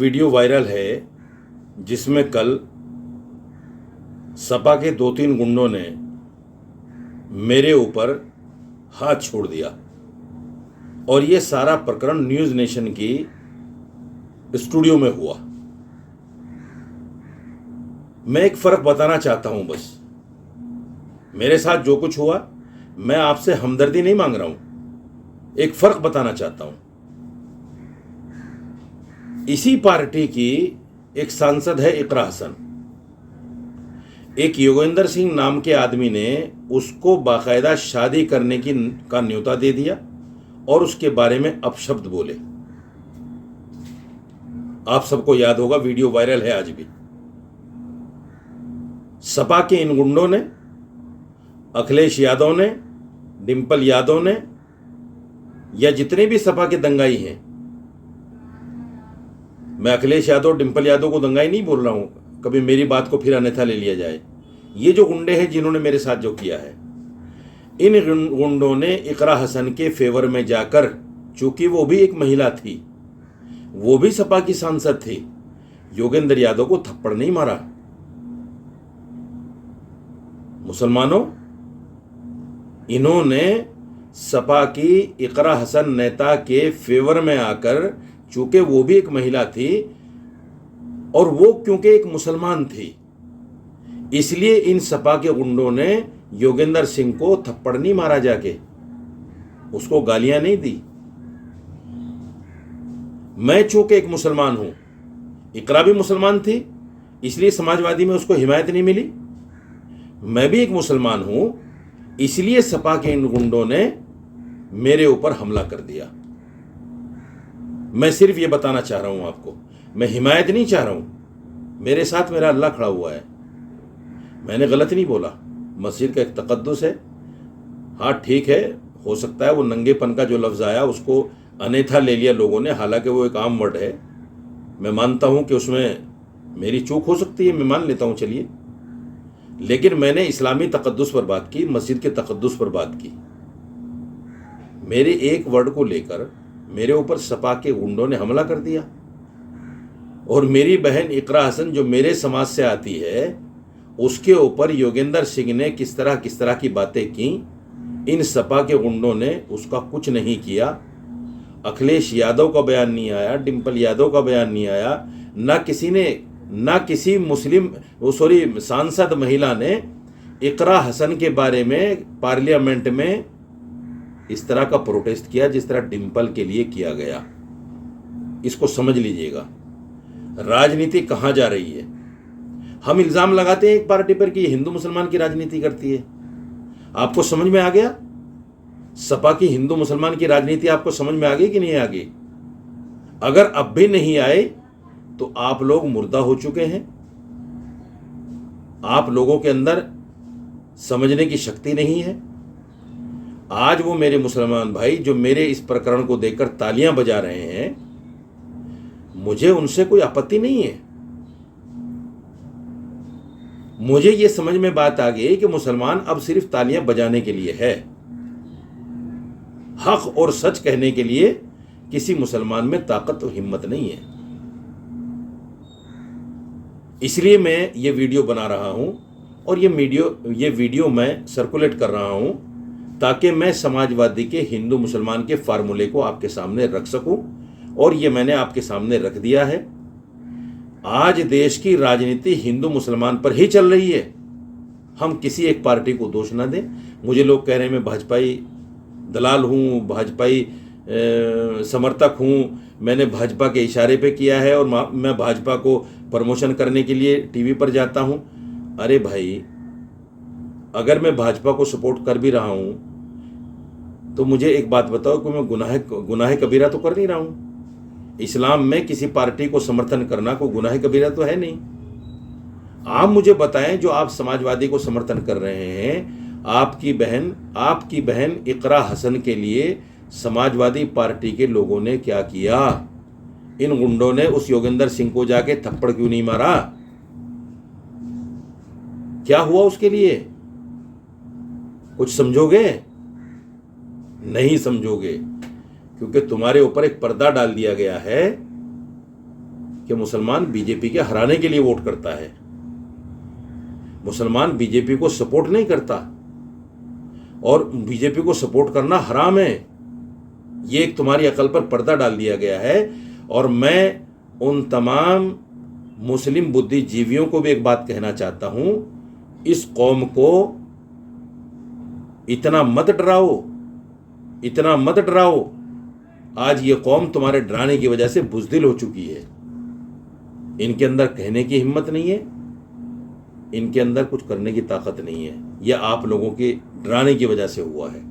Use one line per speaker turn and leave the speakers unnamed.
Video viral है जिसमें कल सपा के 2-3 गुंडों ने मेरे ऊपर हाथ छोड़ दिया और ये सारा प्रकरण न्यूज़ नेशन की स्टूडियो में हुआ। मैं एक फर्क बताना चाहता हूं, बस मेरे साथ जो कुछ हुआ, मैं आपसे हमदर्दी नहीं मांग रहा हूं, एक फर्क बताना चाहता हूं। इसी पार्टी की एक सांसद है इकरा हसन, एक योगेंद्र सिंह नाम के आदमी ने उसको बाकायदा शादी करने का न्योता दे दिया और उसके बारे में अपशब्द बोले। आप सबको याद होगा, वीडियो वायरल है आज भी। सपा के इन गुंडों ने, अखिलेश यादव ने, डिंपल यादव ने, या जितने भी सपा के दंगाई हैं, मैं अखिलेश यादव डिंपल यादव को दंगाई नहीं बोल रहा हूं, कभी मेरी बात को फिर अन्यथा ले लिया जाए। ये जो गुंडे हैं जिन्होंने मेरे साथ जो किया है, इन गुंडों ने इकरा हसन के फेवर में जाकर, चूंकि वो भी एक महिला थी, वो भी सपा की सांसद थी, योगेंद्र यादव को थप्पड़ नहीं मारा। मुसलमानों, इन्होंने सपा की इकरा हसन नेता के फेवर में आकर, चूंकि वो भी एक महिला थी और वो क्योंकि एक मुसलमान थी, इसलिए इन सपा के गुंडों ने योगेंद्र सिंह को थप्पड़ नहीं मारा, जाके उसको गालियां नहीं दी। मैं चूंकि एक मुसलमान हूं, इकरा भी मुसलमान थी, इसलिए समाजवादी में उसको हिमायत नहीं मिली। मैं भी एक मुसलमान हूं, इसलिए सपा के इन गुंडों ने मेरे ऊपर हमला कर दिया। मैं सिर्फ ये बताना चाह रहा हूं आपको, मैं हिमायत नहीं चाह रहा हूं। मेरे साथ मेरा अल्लाह खड़ा हुआ है, मैंने गलत नहीं बोला। मस्जिद का एक तकद्दुस है, हाँ ठीक है, हो सकता है वो नंगेपन का जो लफ्ज़ आया उसको अन्यथा ले लिया लोगों ने, हालांकि वो एक आम वर्ड है। मैं मानता हूं कि उसमें मेरी चूक हो सकती है, मैं मान लेता हूं, चलिए। लेकिन मैंने इस्लामी तकद्दुस पर बात की, मस्जिद के तकद्दुस पर बात की। मेरे एक वर्ड को लेकर मेरे ऊपर सपा के गुंडों ने हमला कर दिया और मेरी बहन इकरा हसन जो मेरे समाज से आती है, उसके ऊपर योगेंद्र सिंह ने किस तरह की बातें की। इन सपा के गुंडों ने उसका कुछ नहीं किया। अखिलेश यादव का बयान नहीं आया, डिंपल यादव का बयान नहीं आया, ना किसी सांसद महिला ने इकरा हसन के बारे में पार्लियामेंट में इस तरह का प्रोटेस्ट किया जिस तरह डिंपल के लिए किया गया। इसको समझ लीजिएगा, राजनीति कहां जा रही है। हम इल्जाम लगाते हैं एक पार्टी पर कि ये हिंदू मुसलमान की राजनीति करती है। आपको समझ में आ गया? सपा की हिंदू मुसलमान की राजनीति आपको समझ में आ गई कि नहीं आ गई? अगर अब भी नहीं आए तो आप लोग मुर्दा हो चुके हैं। आप लोगों के अंदर समझने की शक्ति नहीं है। आज वो मेरे मुसलमान भाई जो मेरे इस प्रकरण को देखकर तालियां बजा रहे हैं, मुझे उनसे कोई आपत्ति नहीं है। मुझे ये समझ में बात आ गई कि मुसलमान अब सिर्फ तालियां बजाने के लिए है, हक और सच कहने के लिए किसी मुसलमान में ताकत और हिम्मत नहीं है। इसलिए मैं ये वीडियो बना रहा हूं और ये वीडियो मैं सर्कुलेट कर रहा हूं ताकि मैं समाजवादी के हिंदू मुसलमान के फार्मूले को आपके सामने रख सकूं, और ये मैंने आपके सामने रख दिया है। आज देश की राजनीति हिंदू मुसलमान पर ही चल रही है। हम किसी एक पार्टी को दोष ना दें। मुझे लोग कह रहे हैं मैं भाजपाई दलाल हूं, भाजपाई समर्थक हूं, मैंने भाजपा के इशारे पे किया है और मैं भाजपा को प्रमोशन करने के लिए टीवी पर जाता हूं। अरे भाई, अगर मैं भाजपा को सपोर्ट कर भी रहा हूं तो मुझे एक बात बताओ कि मैं गुनाह कबीरा तो कर नहीं रहा हूं। इस्लाम में किसी पार्टी को समर्थन करना कोई गुनाह कबीरा तो है नहीं। आप मुझे बताएं, जो आप समाजवादी को समर्थन कर रहे हैं, आपकी बहन इकरा हसन के लिए समाजवादी पार्टी के लोगों ने क्या किया? इन गुंडों ने उस योगेंद्र सिंह को जाके थप्पड़ क्यों नहीं मारा? क्या हुआ उसके लिए? कुछ समझोगे? नहीं समझोगे, क्योंकि तुम्हारे ऊपर एक पर्दा डाल दिया गया है कि मुसलमान बीजेपी के हराने के लिए वोट करता है। मुसलमान बीजेपी को सपोर्ट नहीं करता, और बीजेपी को सपोर्ट करना हराम है। ये एक तुम्हारी अकल पर पर्दा डाल दिया गया है। और मैं उन तमाम मुस्लिम बुद्धिजीवियों को भी एक बात कहना चाहता हूं, इस कौम को इतना मत डराओ, इतना मत डराओ। आज ये कौम तुम्हारे डराने की वजह से बुज़दिल हो चुकी है। इनके अंदर कहने की हिम्मत नहीं है, इनके अंदर कुछ करने की ताकत नहीं है। यह आप लोगों के डराने की वजह से हुआ है।